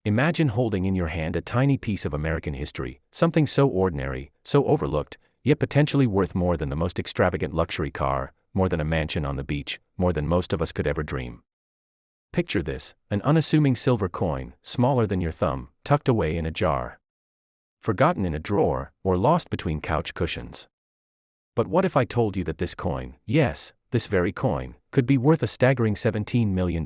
Imagine holding in your hand a tiny piece of American history, something so ordinary, so overlooked, yet potentially worth more than the most extravagant luxury car, more than a mansion on the beach, more than most of us could ever dream. Picture this, an unassuming silver coin, smaller than your thumb, tucked away in a jar. Forgotten in a drawer, or lost between couch cushions. But what if I told you that this coin, yes, this very coin, could be worth a staggering $17 million?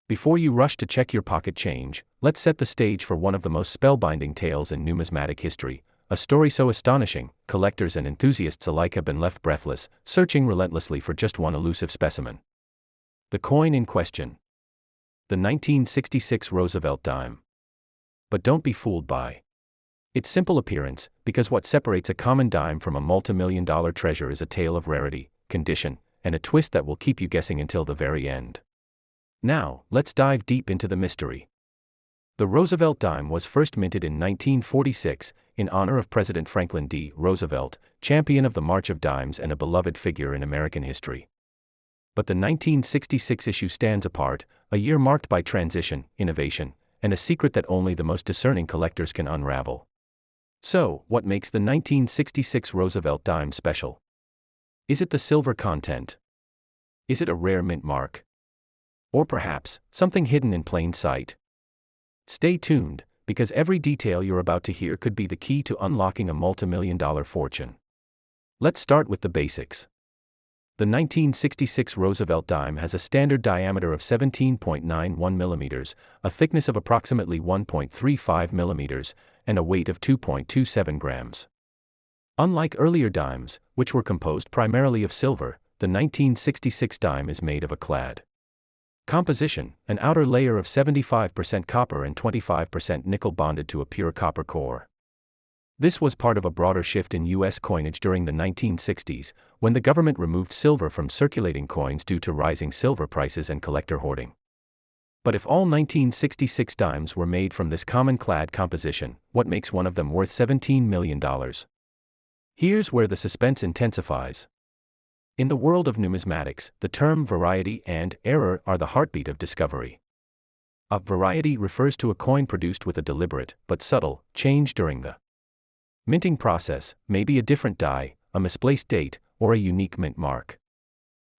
Before you rush to check your pocket change, let's set the stage for one of the most spellbinding tales in numismatic history, a story so astonishing, collectors and enthusiasts alike have been left breathless, searching relentlessly for just one elusive specimen. The coin in question. The 1966 Roosevelt dime. But don't be fooled by its simple appearance, because what separates a common dime from a multi-million-dollar treasure is a tale of rarity, condition, and a twist that will keep you guessing until the very end. Now, let's dive deep into the mystery. The Roosevelt dime was first minted in 1946, in honor of President Franklin D. Roosevelt, champion of the March of Dimes and a beloved figure in American history. But the 1966 issue stands apart, a year marked by transition, innovation, and a secret that only the most discerning collectors can unravel. So, what makes the 1966 Roosevelt dime special? Is it the silver content? Is it a rare mint mark? Or perhaps, something hidden in plain sight? Stay tuned, because every detail you're about to hear could be the key to unlocking a multi-million-dollar fortune. Let's start with the basics. The 1966 Roosevelt dime has a standard diameter of 17.91 millimeters, a thickness of approximately 1.35 millimeters, and a weight of 2.27 grams. Unlike earlier dimes, which were composed primarily of silver, the 1966 dime is made of a clad composition, an outer layer of 75% copper and 25% nickel bonded to a pure copper core. This was part of a broader shift in U.S. coinage during the 1960s, when the government removed silver from circulating coins due to rising silver prices and collector hoarding. But if all 1966 dimes were made from this common clad composition, what makes one of them worth $17 million? Here's where the suspense intensifies. In the world of numismatics, the term variety and error are the heartbeat of discovery. A variety refers to a coin produced with a deliberate, but subtle, change during the minting process, maybe a different die, a misplaced date, or a unique mint mark.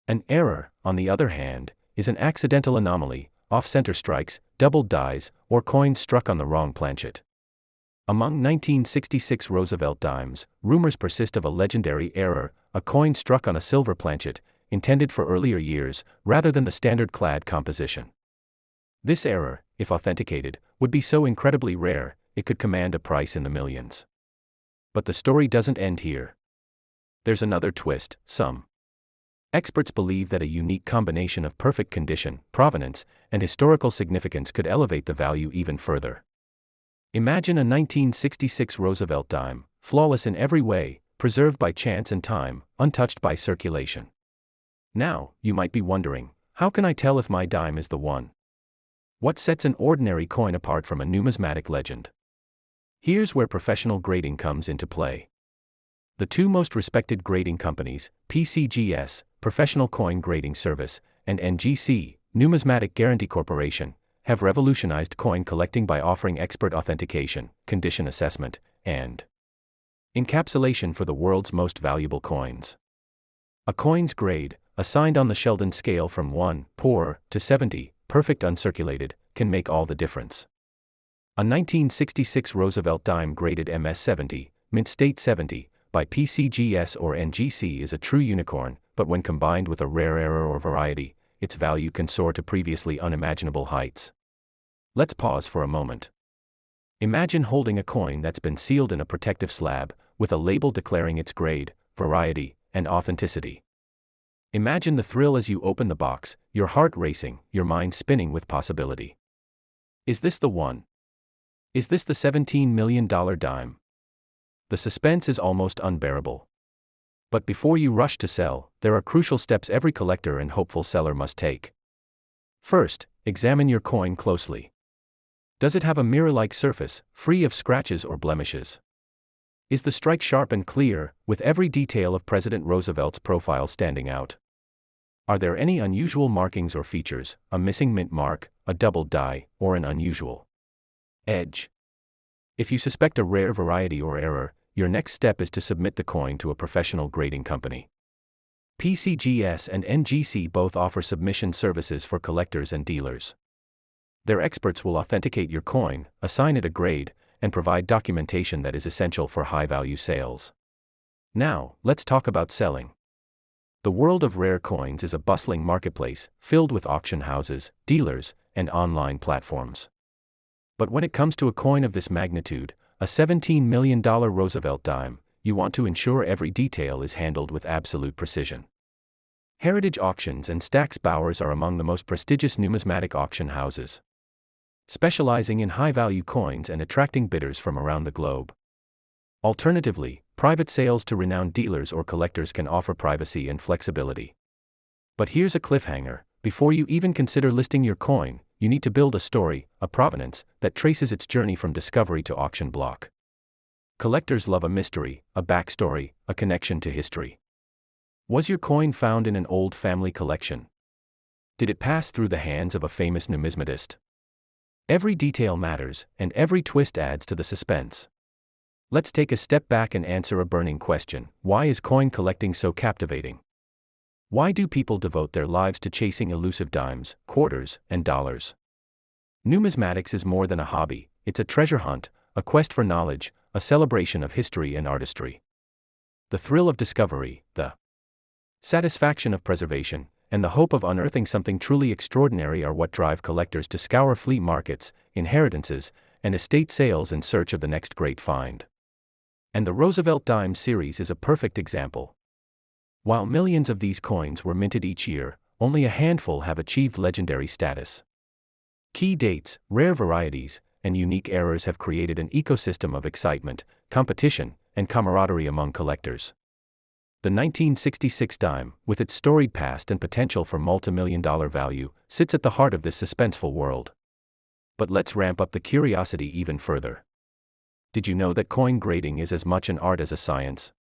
An error, on the other hand, is an accidental anomaly, off-center strikes, doubled dies, or coins struck on the wrong planchet. Among 1966 Roosevelt dimes, rumors persist of a legendary error, a coin struck on a silver planchet, intended for earlier years, rather than the standard clad composition. This error, if authenticated, would be so incredibly rare, it could command a price in the millions. But the story doesn't end here. There's another twist. Some experts believe that a unique combination of perfect condition, provenance, and historical significance could elevate the value even further. Imagine a 1966 Roosevelt dime, flawless in every way, preserved by chance and time, untouched by circulation. Now, you might be wondering, how can I tell if my dime is the one? What sets an ordinary coin apart from a numismatic legend? Here's where professional grading comes into play. The two most respected grading companies, PCGS, Professional Coin Grading Service, and NGC, Numismatic Guarantee Corporation, have revolutionized coin collecting by offering expert authentication, condition assessment, and encapsulation for the world's most valuable coins. A coin's grade, assigned on the Sheldon scale from 1, poor, to 70, perfect uncirculated, can make all the difference. A 1966 Roosevelt dime graded MS-70, mint state 70, by PCGS or NGC is a true unicorn, but when combined with a rare error or variety, its value can soar to previously unimaginable heights. Let's pause for a moment. Imagine holding a coin that's been sealed in a protective slab, with a label declaring its grade, variety, and authenticity. Imagine the thrill as you open the box, your heart racing, your mind spinning with possibility. Is this the one? Is this the $17 million dime? The suspense is almost unbearable. But before you rush to sell, there are crucial steps every collector and hopeful seller must take. First, examine your coin closely. Does it have a mirror-like surface, free of scratches or blemishes? Is the strike sharp and clear, with every detail of President Roosevelt's profile standing out? Are there any unusual markings or features, a missing mint mark, a doubled die, or an unusual Edge. If you suspect a rare variety or error, your next step is to submit the coin to a professional grading company. PCGS and NGC both offer submission services for collectors and dealers. Their experts will authenticate your coin, assign it a grade, and provide documentation that is essential for high-value sales. Now, let's talk about selling. The world of rare coins is a bustling marketplace, filled with auction houses, dealers, and online platforms. But when it comes to a coin of this magnitude, a $17 million Roosevelt dime, you want to ensure every detail is handled with absolute precision. Heritage Auctions and Stack's Bowers are among the most prestigious numismatic auction houses, specializing in high-value coins and attracting bidders from around the globe. Alternatively, private sales to renowned dealers or collectors can offer privacy and flexibility. But here's a cliffhanger: before you even consider listing your coin, you need to build a story, a provenance, that traces its journey from discovery to auction block. Collectors love a mystery, a backstory, a connection to history. Was your coin found in an old family collection? Did it pass through the hands of a famous numismatist? Every detail matters, and every twist adds to the suspense. Let's take a step back and answer a burning question: why is coin collecting so captivating? Why do people devote their lives to chasing elusive dimes, quarters, and dollars? Numismatics is more than a hobby, it's a treasure hunt, a quest for knowledge, a celebration of history and artistry. The thrill of discovery, the satisfaction of preservation, and the hope of unearthing something truly extraordinary are what drive collectors to scour flea markets, inheritances, and estate sales in search of the next great find. And the Roosevelt Dime series is a perfect example. While millions of these coins were minted each year, only a handful have achieved legendary status. Key dates, rare varieties, and unique errors have created an ecosystem of excitement, competition, and camaraderie among collectors. The 1966 dime, with its storied past and potential for multi-million-dollar value, sits at the heart of this suspenseful world. But let's ramp up the curiosity even further. Did you know that coin grading is as much an art as a science?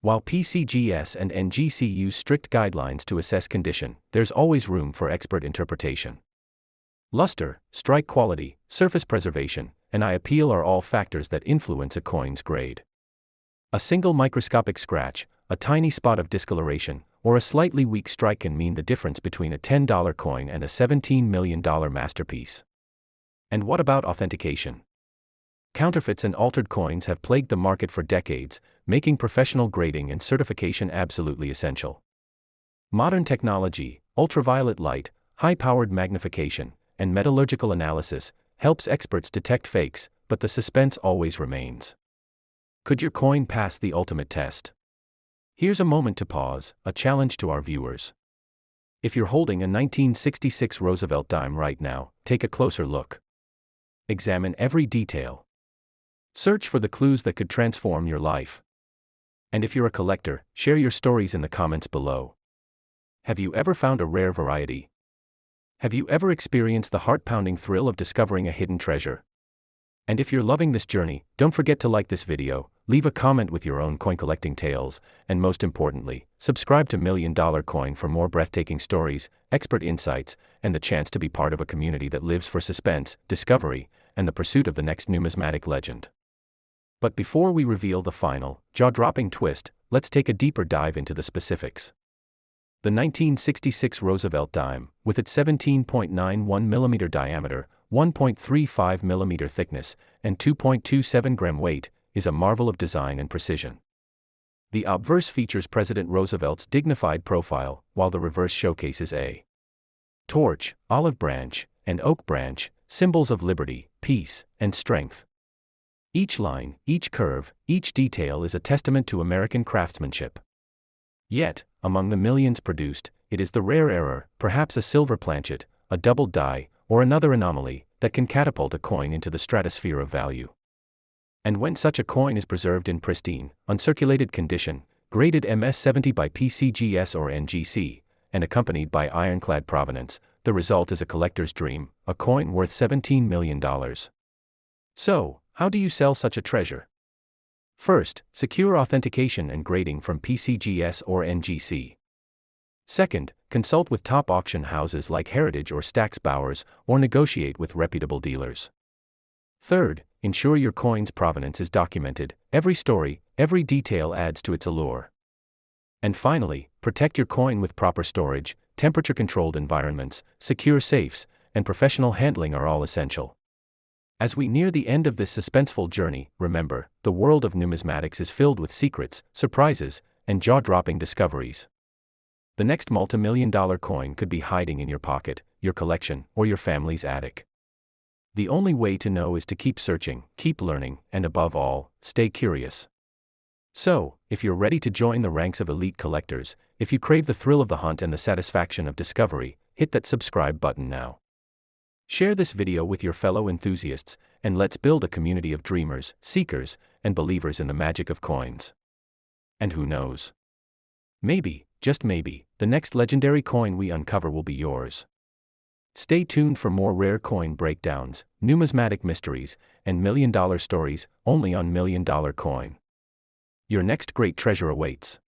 While PCGS and NGC use strict guidelines to assess condition, there's always room for expert interpretation. Luster, strike quality, surface preservation, and eye appeal are all factors that influence a coin's grade. A single microscopic scratch, a tiny spot of discoloration, or a slightly weak strike can mean the difference between a $10 coin and a $17 million masterpiece. And what about authentication? Counterfeits and altered coins have plagued the market for decades, making professional grading and certification absolutely essential. Modern technology, ultraviolet light, high-powered magnification, and metallurgical analysis helps experts detect fakes, but the suspense always remains. Could your coin pass the ultimate test? Here's a moment to pause, a challenge to our viewers. If you're holding a 1966 Roosevelt dime right now, take a closer look. Examine every detail. Search for the clues that could transform your life. And if you're a collector, share your stories in the comments below. Have you ever found a rare variety? Have you ever experienced the heart-pounding thrill of discovering a hidden treasure? And if you're loving this journey, don't forget to like this video, leave a comment with your own coin collecting tales, and most importantly, subscribe to $1 Million Coin for more breathtaking stories, expert insights, and the chance to be part of a community that lives for suspense, discovery, and the pursuit of the next numismatic legend. But before we reveal the final, jaw-dropping twist, let's take a deeper dive into the specifics. The 1966 Roosevelt dime, with its 17.91 mm diameter, 1.35 mm thickness, and 2.27 gram weight, is a marvel of design and precision. The obverse features President Roosevelt's dignified profile, while the reverse showcases a torch, olive branch, and oak branch, symbols of liberty, peace, and strength. Each line, each curve, each detail is a testament to American craftsmanship. Yet, among the millions produced, it is the rare error, perhaps a silver planchet, a doubled die, or another anomaly, that can catapult a coin into the stratosphere of value. And when such a coin is preserved in pristine, uncirculated condition, graded MS-70 by PCGS or NGC, and accompanied by ironclad provenance, the result is a collector's dream, a coin worth $17 million. So, how do you sell such a treasure? First, secure authentication and grading from PCGS or NGC. Second, consult with top auction houses like Heritage or Stack's Bowers, or negotiate with reputable dealers. Third, ensure your coin's provenance is documented. Every story, every detail adds to its allure. And finally, protect your coin with proper storage. Temperature-controlled environments, secure safes, and professional handling are all essential. As we near the end of this suspenseful journey, remember, the world of numismatics is filled with secrets, surprises, and jaw-dropping discoveries. The next multi-million-dollar coin could be hiding in your pocket, your collection, or your family's attic. The only way to know is to keep searching, keep learning, and above all, stay curious. So, if you're ready to join the ranks of elite collectors, if you crave the thrill of the hunt and the satisfaction of discovery, hit that subscribe button now. Share this video with your fellow enthusiasts, and let's build a community of dreamers, seekers, and believers in the magic of coins. And who knows? Maybe, just maybe, the next legendary coin we uncover will be yours. Stay tuned for more rare coin breakdowns, numismatic mysteries, and million-dollar stories, only on Million Dollar Coin. Your next great treasure awaits.